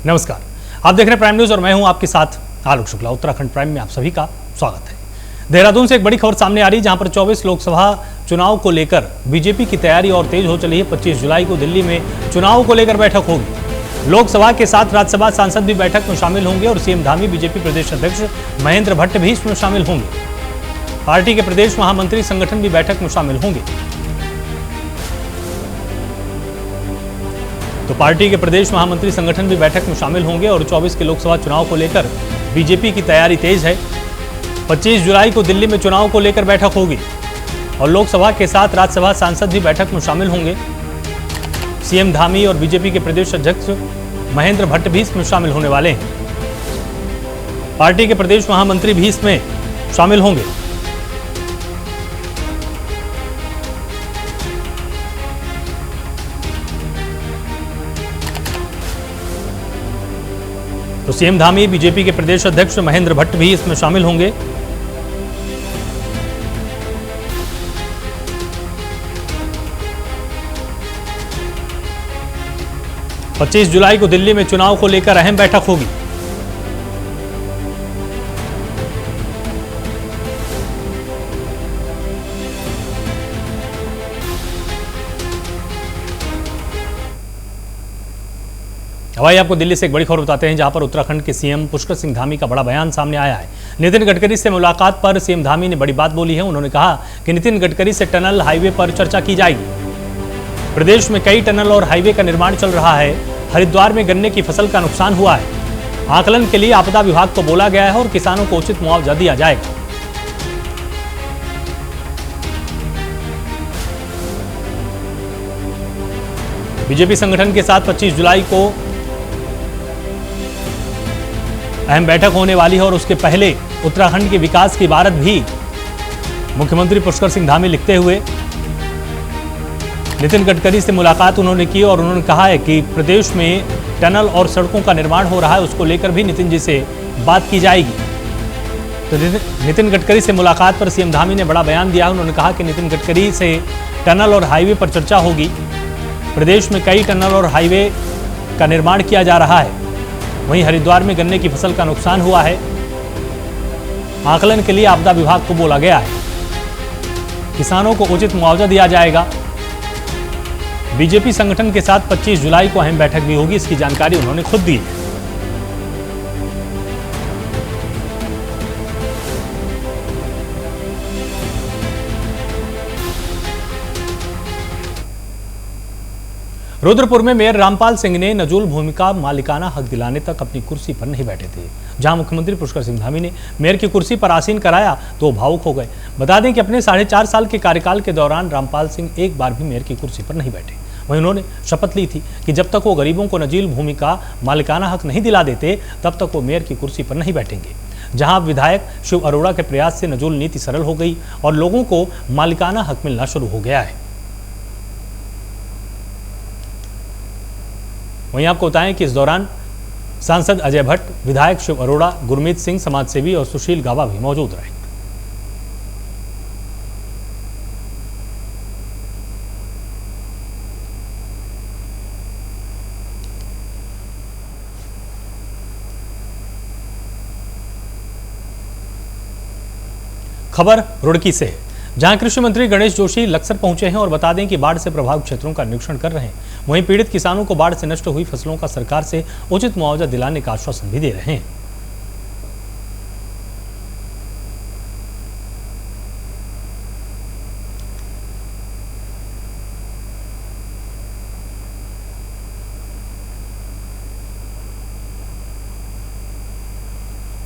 नमस्कार, आप देख रहे हैं प्राइम न्यूज और मैं हूं आपके साथ आलोक शुक्ला। उत्तराखंड प्राइम में आप सभी का स्वागत है। देहरादून से एक बड़ी खबर सामने आ रही है, जहां पर 24 लोकसभा चुनाव को लेकर बीजेपी की तैयारी और तेज हो चली है। 25 जुलाई को दिल्ली में चुनाव को लेकर बैठक होगी। लोकसभा के साथ राज्यसभा सांसद भी बैठक में शामिल होंगे और सीएम धामी बीजेपी प्रदेश अध्यक्ष महेंद्र भट्ट भी इसमें शामिल होंगे। पार्टी के प्रदेश महामंत्री संगठन भी बैठक में शामिल होंगे। तो पार्टी के प्रदेश महामंत्री संगठन भी बैठक में शामिल होंगे और 24 के लोकसभा चुनाव को लेकर बीजेपी की तैयारी तेज है। 25 जुलाई को दिल्ली में चुनाव को लेकर बैठक होगी और लोकसभा के साथ राज्यसभा सांसद भी बैठक में शामिल होंगे। सीएम धामी और बीजेपी के प्रदेश अध्यक्ष महेंद्र भट्ट भी इसमें शामिल होने वाले हैं। पार्टी के प्रदेश महामंत्री भी इसमें शामिल होंगे। तो सीएम धामी, बीजेपी के प्रदेश अध्यक्ष महेंद्र भट्ट भी इसमें शामिल होंगे। पच्चीस जुलाई को दिल्ली में चुनाव को लेकर अहम बैठक होगी। भाई आपको दिल्ली से एक बड़ी खबर बताते हैं, जहां पर उत्तराखंड के सीएम पुष्कर सिंह धामी का बड़ा बयान सामने आया है। नितिन गडकरी से मुलाकात पर सीएम धामी ने बड़ी बात बोली है। उन्होंने कहा कि नितिन गडकरी से टनल हाईवे पर चर्चा की जाएगी। प्रदेश में कई टनल और हाईवे का निर्माण चल रहा है। हरिद्वार में गन्ने की फसल का नुकसान हुआ है। आकलन के लिए आपदा विभाग को बोला गया है और किसानों को उचित मुआवजा दिया जाएगा। बीजेपी संगठन के साथ 25 जुलाई को अहम बैठक होने वाली है और उसके पहले उत्तराखंड के विकास की इबारत भी मुख्यमंत्री पुष्कर सिंह धामी लिखते हुए नितिन गडकरी से मुलाकात उन्होंने की और उन्होंने कहा है कि प्रदेश में टनल और सड़कों का निर्माण हो रहा है, उसको लेकर भी नितिन जी से बात की जाएगी। तो नितिन गडकरी से मुलाकात पर सीएम धामी ने बड़ा बयान दिया। उन्होंने कहा कि नितिन गडकरी से टनल और हाईवे पर चर्चा होगी। प्रदेश में कई टनल और हाईवे का निर्माण किया जा रहा है। वहीं हरिद्वार में गन्ने की फसल का नुकसान हुआ है। आकलन के लिए आपदा विभाग को बोला गया है। किसानों को उचित मुआवजा दिया जाएगा। बीजेपी संगठन के साथ 25 जुलाई को अहम बैठक भी होगी, इसकी जानकारी उन्होंने खुद दी है। रुद्रपुर में मेयर रामपाल सिंह ने नजूल भूमि का मालिकाना हक दिलाने तक अपनी कुर्सी पर नहीं बैठे थे। जहां मुख्यमंत्री पुष्कर सिंह धामी ने मेयर की कुर्सी पर आसीन कराया तो भावुक हो गए। बता दें कि अपने 4.5 साल के कार्यकाल के दौरान रामपाल सिंह एक बार भी मेयर की कुर्सी पर नहीं बैठे। वहीं उन्होंने शपथ ली थी कि जब तक वो गरीबों को नजील भूमि का मालिकाना हक नहीं दिला देते, तब तक वो मेयर की कुर्सी पर नहीं बैठेंगे। जहां विधायक शिव अरोड़ा के प्रयास से नजूल नीति सरल हो गई और लोगों को मालिकाना हक मिलना शुरू हो गया है। वहीं आपको बताएं कि इस दौरान सांसद अजय भट्ट, विधायक शिव अरोड़ा, गुरमीत सिंह, समाजसेवी और सुशील गाबा भी मौजूद रहे। खबर रुड़की से, जहां कृषि मंत्री गणेश जोशी लक्सर पहुंचे हैं और बता दें कि बाढ़ से प्रभावित क्षेत्रों का निरीक्षण कर रहे हैं। वहीं पीड़ित किसानों को बाढ़ से नष्ट हुई फसलों का सरकार से उचित मुआवजा दिलाने का आश्वासन भी दे रहे हैं।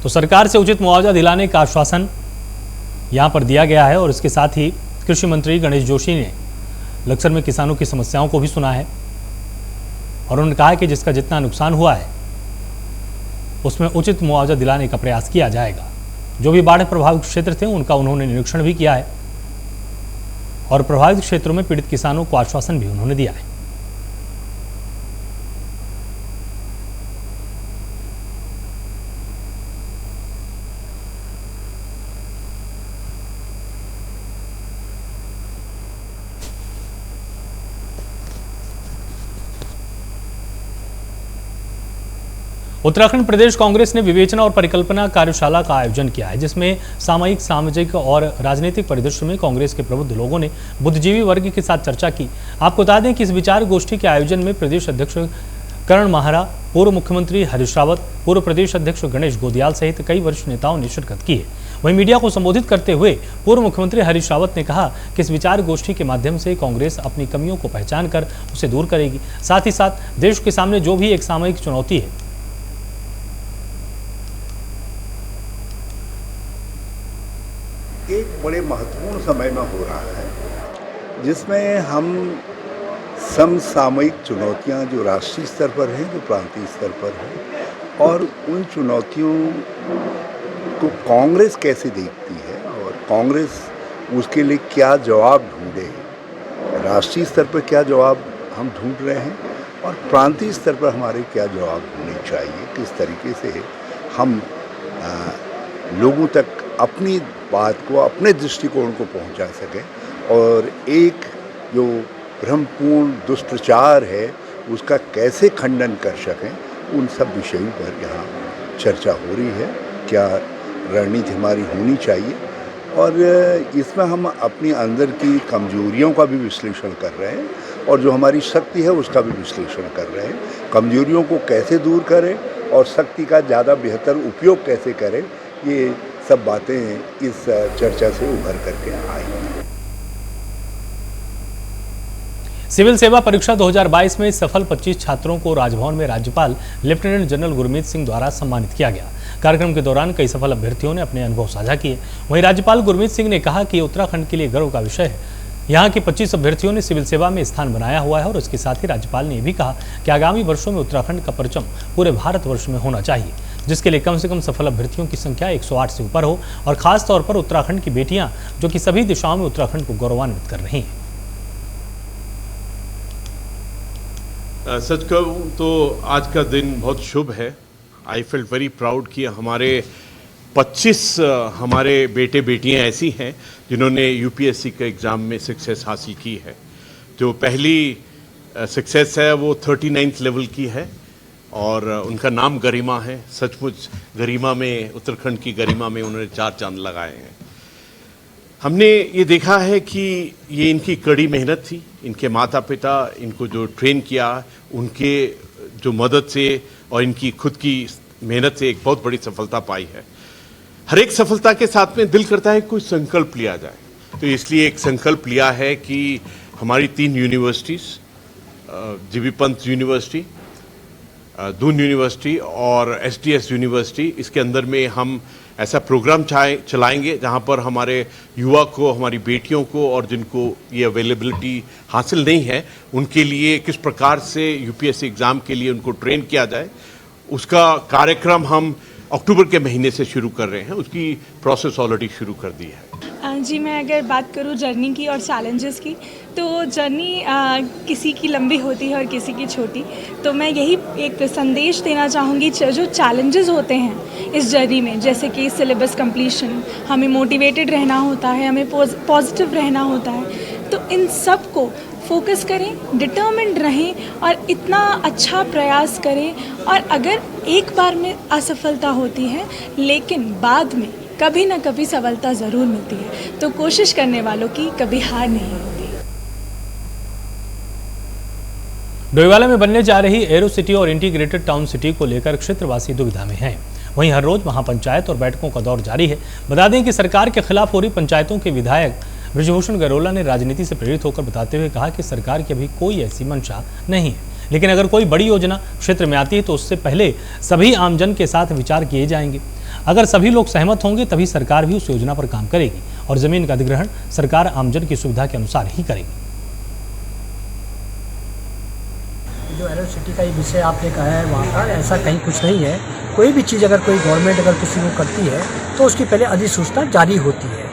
तो सरकार से उचित मुआवजा दिलाने का आश्वासन यहां पर दिया गया है और इसके साथ ही कृषि मंत्री गणेश जोशी ने लक्सर में किसानों की समस्याओं को भी सुना है और उन्होंने कहा कि जिसका जितना नुकसान हुआ है उसमें उचित मुआवजा दिलाने का प्रयास किया जाएगा। जो भी बाढ़ प्रभावित क्षेत्र थे उनका उन्होंने निरीक्षण भी किया है और प्रभावित क्षेत्रों में पीड़ित किसानों को आश्वासन भी उन्होंने दिया है। उत्तराखंड प्रदेश कांग्रेस ने विवेचना और परिकल्पना कार्यशाला का आयोजन किया है, जिसमें सामयिक, सामाजिक और राजनीतिक परिदृश्य में कांग्रेस के प्रबुद्ध लोगों ने बुद्धिजीवी वर्ग के साथ चर्चा की। आपको बता दें कि इस विचार गोष्ठी के आयोजन में प्रदेश अध्यक्ष करण माहरा, पूर्व मुख्यमंत्री हरीश रावत, पूर्व प्रदेश अध्यक्ष गणेश गोदियाल सहित कई वरिष्ठ नेताओं ने शिरकत की है। वहीं मीडिया को संबोधित करते हुए पूर्व मुख्यमंत्री हरीश रावत ने कहा कि इस विचार गोष्ठी के माध्यम से कांग्रेस अपनी कमियों को पहचान कर उसे दूर करेगी। साथ ही साथ देश के सामने जो भी एक सामयिक चुनौती है, एक बड़े महत्वपूर्ण समय में हो रहा है, जिसमें हम समसामयिक चुनौतियां जो राष्ट्रीय स्तर पर हैं, जो प्रांतीय स्तर पर हैं, और उन चुनौतियों को कांग्रेस कैसे देखती है और कांग्रेस उसके लिए क्या जवाब ढूंढे। राष्ट्रीय स्तर पर क्या जवाब हम ढूंढ रहे हैं और प्रांतीय स्तर पर हमारे क्या जवाब होने चाहिए, किस तरीके से हम लोगों तक अपनी बात को, अपने दृष्टिकोण को पहुंचा सकें और एक जो भ्रमपूर्ण दुष्प्रचार है उसका कैसे खंडन कर सकें, उन सब विषयों पर यहाँ चर्चा हो रही है। क्या रणनीति हमारी होनी चाहिए और इसमें हम अपनी अंदर की कमजोरियों का भी विश्लेषण कर रहे हैं और जो हमारी शक्ति है उसका भी विश्लेषण कर रहे हैं। कमजोरियों को कैसे दूर करें और शक्ति का ज़्यादा बेहतर उपयोग कैसे करें, ये सब बातें इस चर्चा से उभर करके आई हैं। सिविल सेवा परीक्षा 2022 में सफल 25 छात्रों को राजभवन में राज्यपाल लेफ्टिनेंट जनरल गुरमीत सिंह द्वारा सम्मानित किया गया। कार्यक्रम के दौरान कई सफल अभ्यर्थियों ने अपने अनुभव साझा किए। वहीं राज्यपाल गुरमीत सिंह ने कहा कि उत्तराखंड के लिए गर्व का विषय है। यहाँ के 25 अभ्यर्थियों ने सिविल सेवा में स्थान बनाया हुआ है और इसके साथ ही राज्यपाल ने यह भी कहा कि आगामी वर्षों में उत्तराखंड का परचम पूरे भारतवर्ष में होना चाहिए, जिसके लिए कम से कम सफल अभ्यर्थियों की संख्या 108 से ऊपर हो और खास तौर पर उत्तराखंड की बेटियां, जो कि सभी दिशाओं में उत्तराखंड को गौरवान्वित कर रही हैं। सच कहूँ तो आज का दिन बहुत शुभ है। आई फील वेरी प्राउड कि हमारे 25 हमारे बेटे बेटियां ऐसी हैं जिन्होंने यूपीएससी के एग्ज़ाम में सक्सेस हासिल की है। जो पहली सक्सेस है वो 39th लेवल की है और उनका नाम गरिमा है। सचमुच गरिमा में, उत्तराखंड की गरिमा में उन्होंने 4 चांद लगाए हैं। हमने ये देखा है कि ये इनकी कड़ी मेहनत थी, इनके माता पिता इनको जो ट्रेन किया, उनके जो मदद से और इनकी खुद की मेहनत से एक बहुत बड़ी सफलता पाई है। हर एक सफलता के साथ में दिल करता है कोई संकल्प लिया जाए, तो इसलिए एक संकल्प लिया है कि हमारी 3 universities, GB Pant university, Doon university और एसडीएस यूनिवर्सिटी, इसके अंदर में हम ऐसा प्रोग्राम चलाएंगे जहां पर हमारे युवा को, हमारी बेटियों को और जिनको ये अवेलेबिलिटी हासिल नहीं है, उनके लिए किस प्रकार से यूपीएससी एग्ज़ाम के लिए उनको ट्रेन किया जाए, उसका कार्यक्रम हम अक्टूबर के महीने से शुरू कर रहे हैं। उसकी प्रोसेस ऑलरेडी शुरू कर दी है। जी, मैं अगर बात करूँ जर्नी की और चैलेंजेस की, तो जर्नी किसी की लंबी होती है और किसी की छोटी। तो मैं यही एक संदेश देना चाहूँगी, जो चैलेंजेस होते हैं इस जर्नी में, जैसे कि सिलेबस कंप्लीशन, हमें मोटिवेटेड रहना होता है, हमें पॉजिटिव रहना होता है, तो इन सब को फोकस करें, डिटर्मिन्ड रहें और इतना अच्छा प्रयास करें। और अगर एक बार में असफलता होती है, लेकिन बाद में कभी ना कभी सफलता ज़रूर मिलती है, तो कोशिश करने वालों की कभी हार नहीं होती। डोईवाला में बनने जा रही एरो सिटी और इंटीग्रेटेड टाउन सिटी को लेकर क्षेत्रवासी दुविधा में हैं। वहीं हर रोज महापंचायत और बैठकों का दौर जारी है। बता दें कि सरकार के खिलाफ हो रही पंचायतों के विधायक बृजभूषण गरोला ने राजनीति से प्रेरित होकर बताते हुए कहा कि सरकार की अभी कोई ऐसी मंशा नहीं है, लेकिन अगर कोई बड़ी योजना क्षेत्र में आती है तो उससे पहले सभी आमजन के साथ विचार किए जाएंगे। अगर सभी लोग सहमत होंगे तभी सरकार भी उस योजना पर काम करेगी और जमीन का अधिग्रहण सरकार आमजन की सुविधा के अनुसार ही करेगी। जो एरो सिटी का ये विषय आपने कहा है, वहाँ का ऐसा कहीं कुछ नहीं है। कोई भी चीज़ अगर कोई गवर्नमेंट अगर किसी को करती है तो उसकी पहले अधिसूचना जारी होती है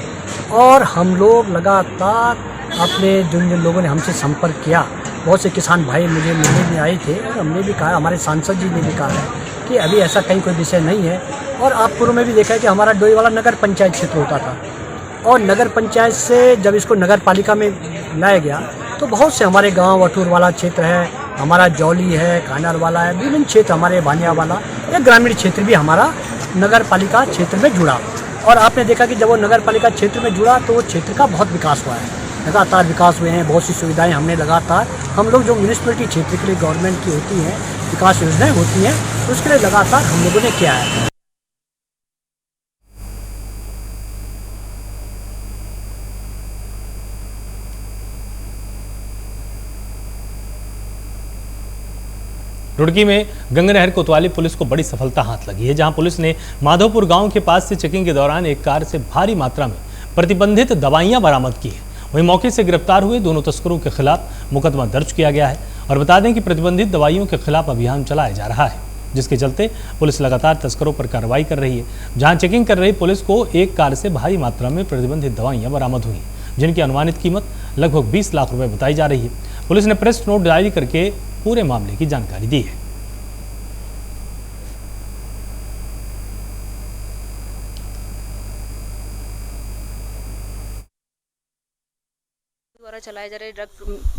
और हम लोग लगातार अपने जिन लोगों ने हमसे संपर्क किया, बहुत से किसान भाई मुझे मिलने में आए थे और हमने भी कहा, हमारे सांसद जी ने भी कहा है कि अभी ऐसा कहीं कोई विषय नहीं है। और आप पूर्व में भी देखा है कि हमारा डोईवाला नगर पंचायत क्षेत्र होता था और नगर पंचायत से जब इसको नगर पालिका में लाया गया तो बहुत से हमारे गांव, अटूर वाला क्षेत्र है, हमारा जौली है, कांडालवाला है, विभिन्न क्षेत्र हमारे भानियावाला, एक ग्रामीण क्षेत्र भी हमारा नगर पालिका क्षेत्र में जुड़ा। और आपने देखा कि जब वो नगर पालिका क्षेत्र में जुड़ा तो वो क्षेत्र का बहुत विकास हुआ है, लगातार विकास हुए हैं, बहुत सी सुविधाएं हमने लगातार, हम लोग जो म्यूनिसिपैलिटी क्षेत्र के लिए गवर्नमेंट की होती हैं, विकास योजनाएं होती हैं, उसके लिए लगातार हम लोगों ने किया है। रुड़की में गंगा नहर कोतवाली पुलिस को बड़ी सफलता हाथ लगी है, जहां पुलिस ने माधोपुर गांव के पास से चेकिंग के दौरान एक कार से भारी मात्रा में प्रतिबंधित दवाइयां बरामद की है। वहीं मौके से गिरफ्तार हुए दोनों तस्करों के खिलाफ मुकदमा दर्ज किया गया है। और बता दें कि प्रतिबंधित दवाइयों के खिलाफ अभियान चलाया जा रहा है, जिसके चलते पुलिस लगातार तस्करों पर कार्रवाई कर रही है। जहां चेकिंग कर रही पुलिस को एक कार से भारी मात्रा में प्रतिबंधित दवाइयां बरामद हुई, जिनकी अनुमानित कीमत लगभग 20 लाख रुपए बताई जा रही है। पुलिस ने प्रेस नोट जारी करके पूरे मामले की जानकारी दी है। द्वारा चलाए जा रहे ड्रग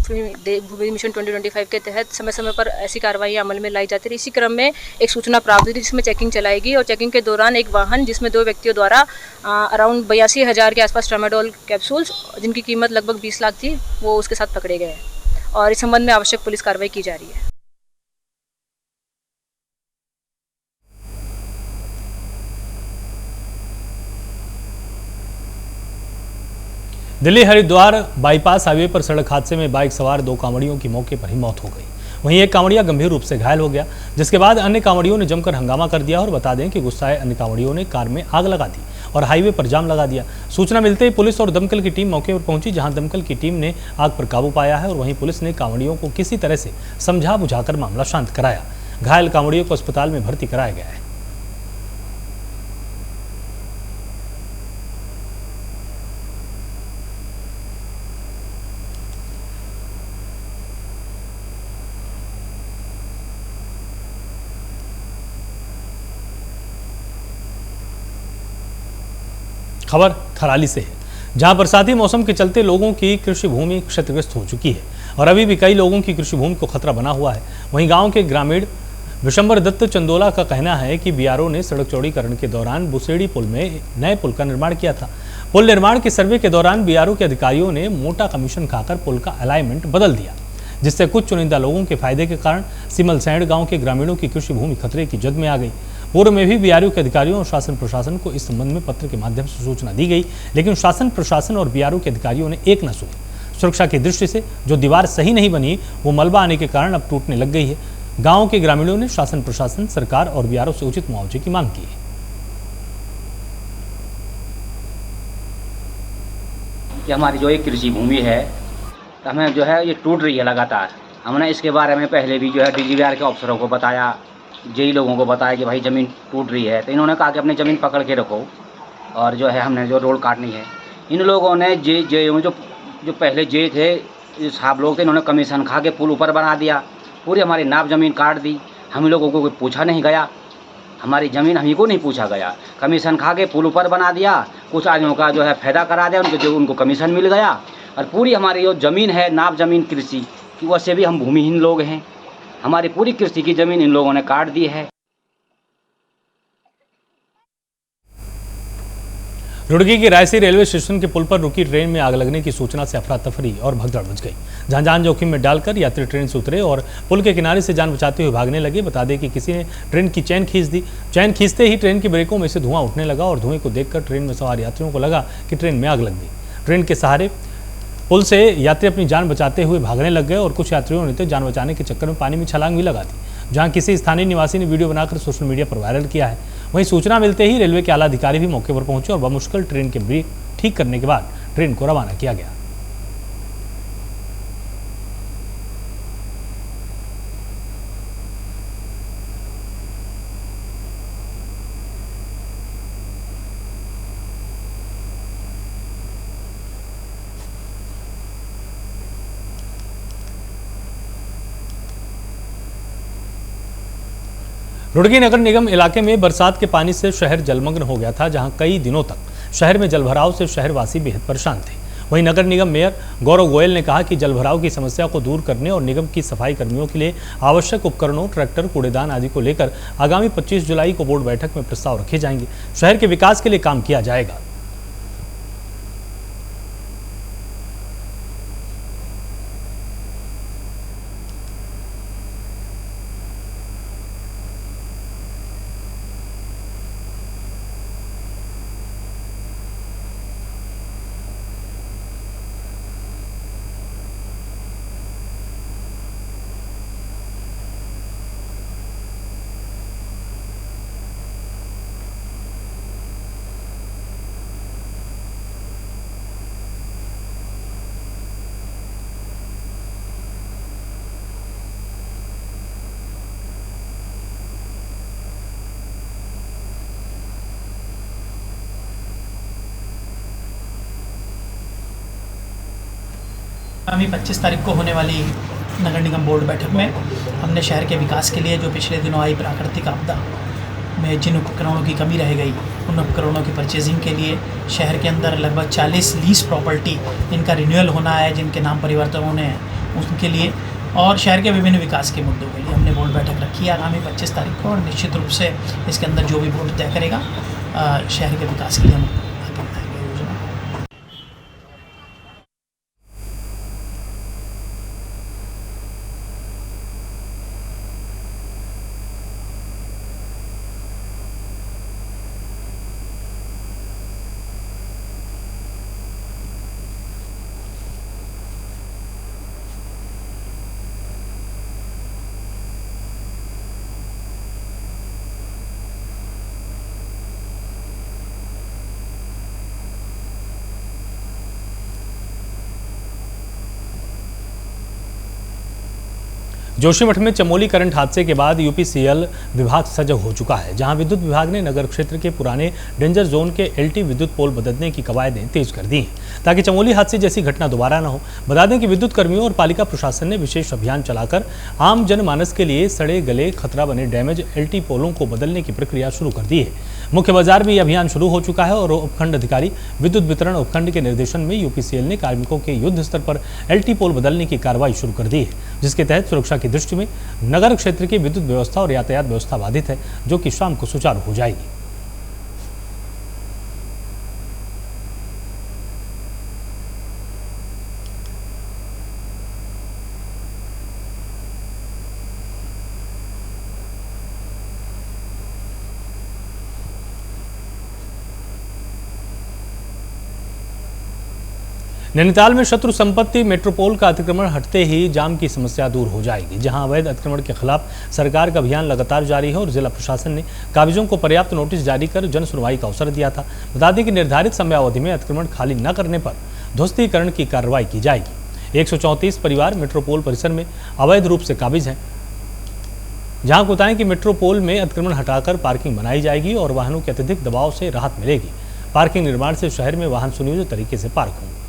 फ्री मिशन 2025 के तहत समय समय पर ऐसी कार्रवाई अमल में लाई जाती है। इसी क्रम में एक सूचना प्राप्त हुई जिसमें चेकिंग चलाएगी और चेकिंग के दौरान एक वाहन जिसमें 2 व्यक्तियों द्वारा अराउंड 82,000 के आसपास ट्रामाडोल कैप्सूल्स जिनकी कीमत लगभग 20 लाख थी, वो उसके साथ पकड़े गए हैं और इस संबंध में आवश्यक पुलिस कार्रवाई की जा रही है। दिल्ली हरिद्वार बाईपास हाईवे पर सड़क हादसे में बाइक सवार 2 कांवड़ियों की मौके पर ही मौत हो गई। वहीं एक कांवड़िया गंभीर रूप से घायल हो गया, जिसके बाद अन्य कांवड़ियों ने जमकर हंगामा कर दिया। और बता दें कि गुस्साए अन्य कांवड़ियों ने कार में आग लगा दी और हाईवे पर जाम लगा दिया। सूचना मिलते ही पुलिस और दमकल की टीम मौके पर पहुंची, जहां दमकल की टीम ने आग पर काबू पाया है और वहीं पुलिस ने कांवड़ियों को किसी तरह से समझा बुझाकर मामला शांत कराया। घायल कांवड़ियों को अस्पताल में भर्ती कराया गया है। खबर थराली से है, जहां बरसाती मौसम के चलते लोगों की कृषि भूमि क्षतिग्रस्त हो चुकी है और अभी भी कई लोगों की कृषि भूमि को खतरा बना हुआ है। वहीं गांव के ग्रामीण विशंबर दत्त चंदोला का कहना है कि बीआरओ ने सड़क चौड़ीकरण के दौरान बुसेड़ी पुल में नए पुल का निर्माण किया था। पुल निर्माण के सर्वे के दौरान बीआरओ के अधिकारियों ने मोटा कमीशन खाकर पुल का अलाइनमेंट बदल दिया, जिससे कुछ चुनिंदा लोगों के फायदे के कारण सिमलसैंड गाँव के ग्रामीणों की कृषि भूमि खतरे की जद में आ गई। पूर्व में भी बीआरओ के अधिकारियों और शासन प्रशासन को इस संबंध में पत्र के माध्यम से सूचना दी गई, लेकिन शासन प्रशासन और बीआरओ के अधिकारियों ने एक न सुनी। सुरक्षा की दृष्टि से जो दीवार सही नहीं बनी, वो मलबा आने के कारण अब टूटने लग गई है। गांव के ग्रामीणों ने शासन प्रशासन, सरकार और बीआरओ से उचित मुआवजे की मांग की है। कि हमारी जो एक कृषि भूमि है, हमें जो है ये टूट रही है लगातार। हमने इसके बारे में पहले भी जो है डीजीवीआर के अफसरों को बताया, जेई लोगों को बताया कि भाई ज़मीन टूट रही है, तो इन्होंने कहा कि अपनी ज़मीन पकड़ के रखो और जो है हमने जो रोड काटनी है। इन लोगों ने जे जो पहले जे थे साहब लोग थे, इन्होंने कमीशन खा के पुल ऊपर बना दिया, पूरी हमारी नाप ज़मीन काट दी। हम लोगों को कोई पूछा नहीं गया, हमारी ज़मीन हम ही को नहीं पूछा गया, कमीशन खा के पुल ऊपर बना दिया। कुछ आदमियों का जो है फ़ायदा करा दिया, उनको कमीशन मिल गया और पूरी हमारी जो ज़मीन है नाप ज़मीन कृषि की, वैसे भी हम भूमिहीन लोग हैं, हमारी पूरी कृषि की ज़मीन इन लोगों ने काट दी है। रुड़की के रायसी रेलवे स्टेशन के पुल पर रुकी ट्रेन में आग लगने की सूचना से अफरा तफरी और भगदड़ मच गई, जहां जान जोखिम में डालकर यात्री ट्रेन से उतरे और पुल के किनारे से जान बचाते हुए भागने लगे। बता दें कि किसी ने ट्रेन की चैन खींच दी। चैन खींचते ही ट्रेन की ब्रेकों में से धुआं उठने लगा और धुएं को देखकर ट्रेन में सवार यात्रियों को लगा कि ट्रेन में आग लग गई। ट्रेन के सहारे पुल से यात्री अपनी जान बचाते हुए भागने लग गए और कुछ यात्रियों ने तो जान बचाने के चक्कर में पानी में छलांग भी लगा दी, जहां किसी स्थानीय निवासी ने वीडियो बनाकर सोशल मीडिया पर वायरल किया है। वहीं सूचना मिलते ही रेलवे के आला अधिकारी भी मौके पर पहुंचे और बमुश्किल ट्रेन के ब्रेक ठीक करने के बाद ट्रेन को रवाना किया गया। रुड़की नगर निगम इलाके में बरसात के पानी से शहर जलमग्न हो गया था, जहां कई दिनों तक शहर में जलभराव से शहरवासी बेहद परेशान थे। वहीं नगर निगम मेयर गौरव गोयल ने कहा कि जलभराव की समस्या को दूर करने और निगम की सफाई कर्मियों के लिए आवश्यक उपकरणों, ट्रैक्टर, कूड़ेदान आदि को लेकर आगामी 25 जुलाई को बोर्ड बैठक में प्रस्ताव रखे जाएंगे। शहर के विकास के लिए काम किया जाएगा। आगामी 25 तारीख को होने वाली नगर निगम बोर्ड बैठक में हमने शहर के विकास के लिए जो पिछले दिनों आई प्राकृतिक आपदा में जिन उपकरणों की कमी रह गई, उन उपकरणों की परचेजिंग के लिए शहर के अंदर लगभग 40 लीज प्रॉपर्टी इनका रिन्यूअल होना है, जिनके नाम परिवर्तन होने हैं, उनके लिए और शहर के विभिन्न विकास के मुद्दों के लिए हमने बोर्ड बैठक रखी है आगामी 25 तारीख को। और निश्चित रूप से इसके अंदर जो भी बोर्ड तय करेगा शहर के विकास के लिए हम आगे बढ़ाएंगे योजना। जोशीमठ में चमोली करंट हादसे के बाद यूपीसीएल विभाग सजग हो चुका है, जहां विद्युत विभाग ने नगर क्षेत्र के पुराने डेंजर जोन के एलटी विद्युत पोल बदलने की कवायदें तेज कर दी हैं ताकि चमोली हादसे जैसी घटना दोबारा न हो। बता दें कि विद्युत कर्मियों और पालिका प्रशासन ने विशेष अभियान चलाकर आम जनमानस के लिए सड़े गले खतरा बने डैमेज एलटी पोलों को बदलने की प्रक्रिया शुरू कर दी है। मुख्य बाजार में यह अभियान शुरू हो चुका है और उपखंड अधिकारी विद्युत वितरण उपखंड के निर्देशन में यूपीसीएल ने कार्मिकों के युद्ध स्तर पर एलटी पोल बदलने की कार्रवाई शुरू कर दी है, जिसके तहत सुरक्षा की दृष्टि में नगर क्षेत्र की विद्युत व्यवस्था और यातायात व्यवस्था बाधित है, जो कि शाम को सुचारू हो जाएगी। नैनीताल में शत्रु संपत्ति मेट्रोपोल का अतिक्रमण हटते ही जाम की समस्या दूर हो जाएगी। जहां अवैध अतिक्रमण के खिलाफ सरकार का अभियान लगातार जारी है और जिला प्रशासन ने काबिजों को पर्याप्त नोटिस जारी कर जन सुनवाई का अवसर दिया था। बता दें कि निर्धारित समयावधि में अतिक्रमण खाली न करने पर ध्वस्तीकरण की कार्रवाई की जाएगी। 134 परिवार मेट्रोपोल परिसर में अवैध रूप से काबिज हैं। जहां को बताएं कि मेट्रोपोल में अतिक्रमण हटाकर पार्किंग बनाई जाएगी और वाहनों के अत्यधिक दबाव से राहत मिलेगी। पार्किंग निर्माण से शहर में वाहन सुनियोजित तरीके से पार्क होंगे।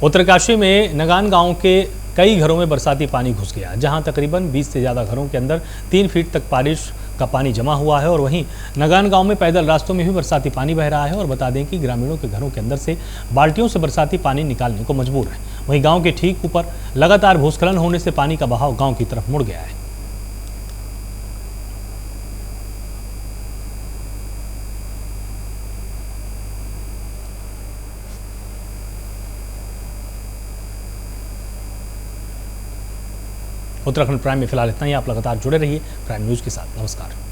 उत्तरकाशी में नगान गांव के कई घरों में बरसाती पानी घुस गया, जहां तकरीबन 20 से ज़्यादा घरों के अंदर 3 फीट तक बारिश का पानी जमा हुआ है। और वहीं नगान गांव में पैदल रास्तों में भी बरसाती पानी बह रहा है। और बता दें कि ग्रामीणों के घरों के अंदर से बाल्टियों से बरसाती पानी निकालने को मजबूर है। वहीं गाँव के ठीक ऊपर लगातार भूस्खलन होने से पानी का बहाव गाँव की तरफ मुड़ गया है। उत्तराखंड प्राइम में फिलहाल इतना ही। आप लगातार जुड़े रहिए प्राइम न्यूज़ के साथ। नमस्कार।